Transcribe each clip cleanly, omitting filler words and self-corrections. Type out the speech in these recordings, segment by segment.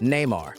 Neymar.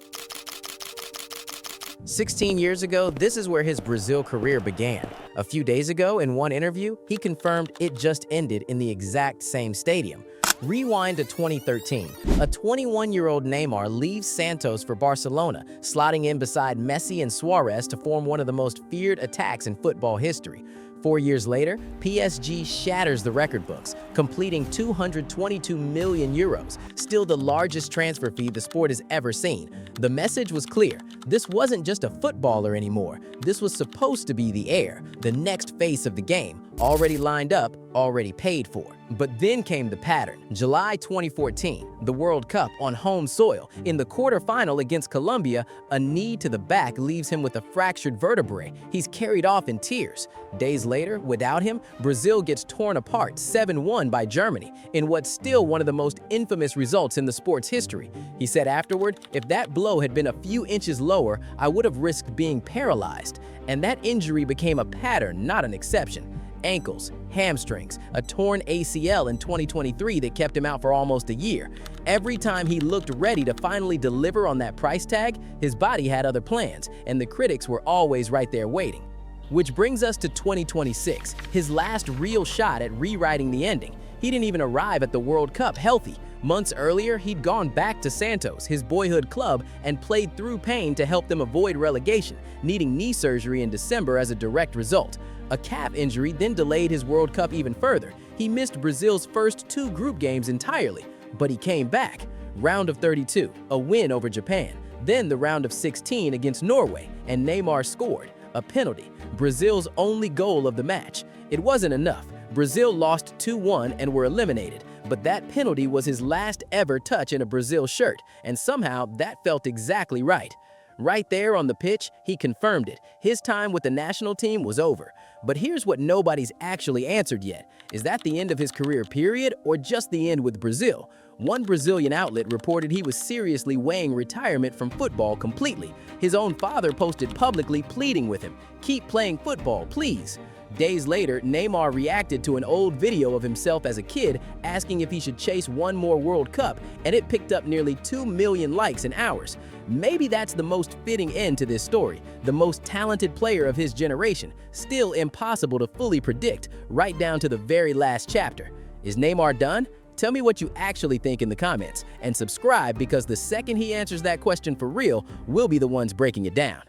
16 years ago, this is where his Brazil career began. A few days ago, in one interview, he confirmed it just ended in the exact same stadium. Rewind to 2013. A 21-year-old Neymar leaves Santos for Barcelona, slotting in beside Messi and Suarez to form one of the most feared attacks in football history. 4 years later, PSG shatters the record books, completing 222 million euros, still the largest transfer fee the sport has ever seen. The message was clear. This wasn't just a footballer anymore. This was supposed to be the heir, the next face of the game, already lined up, already paid for. But then came the pattern. July 2014, the World Cup on home soil. In the quarterfinal against Colombia, a knee to the back leaves him with a fractured vertebrae. He's carried off in tears. Days later, without him, Brazil gets torn apart 7-1 by Germany in what's still one of the most infamous results in the sport's history. He said afterward, "If that blow had been a few inches lower, I would have risked being paralyzed." And that injury became a pattern, not an exception. Ankles, hamstrings, a torn ACL in 2023 that kept him out for almost a year. Every time he looked ready to finally deliver on that price tag, his body had other plans, and the critics were always right there waiting. Which brings us to 2026, his last real shot at rewriting the ending. He didn't even arrive at the World Cup healthy. Months earlier, he'd gone back to Santos, his boyhood club, and played through pain to help them avoid relegation, needing knee surgery in December as a direct result. A calf injury then delayed his World Cup even further. He missed Brazil's first 2 group games entirely, but he came back. Round of 32, a win over Japan. Then the round of 16 against Norway, and Neymar scored a penalty, Brazil's only goal of the match. It wasn't enough. Brazil lost 2-1 and were eliminated, but that penalty was his last ever touch in a Brazil shirt, and somehow that felt exactly right. Right there on the pitch, he confirmed it. His time with the national team was over. But here's what nobody's actually answered yet. Is that the end of his career period, or just the end with Brazil? One Brazilian outlet reported he was seriously weighing retirement from football completely. His own father posted publicly pleading with him, "Keep playing football, please." Days later, Neymar reacted to an old video of himself as a kid asking if he should chase one more World Cup, and it picked up nearly 2 million likes in hours. Maybe that's the most fitting end to this story. The most talented player of his generation, still impossible to fully predict, right down to the very last chapter. Is Neymar done? Tell me what you actually think in the comments, and subscribe because the second he answers that question for real, we'll be the ones breaking it down.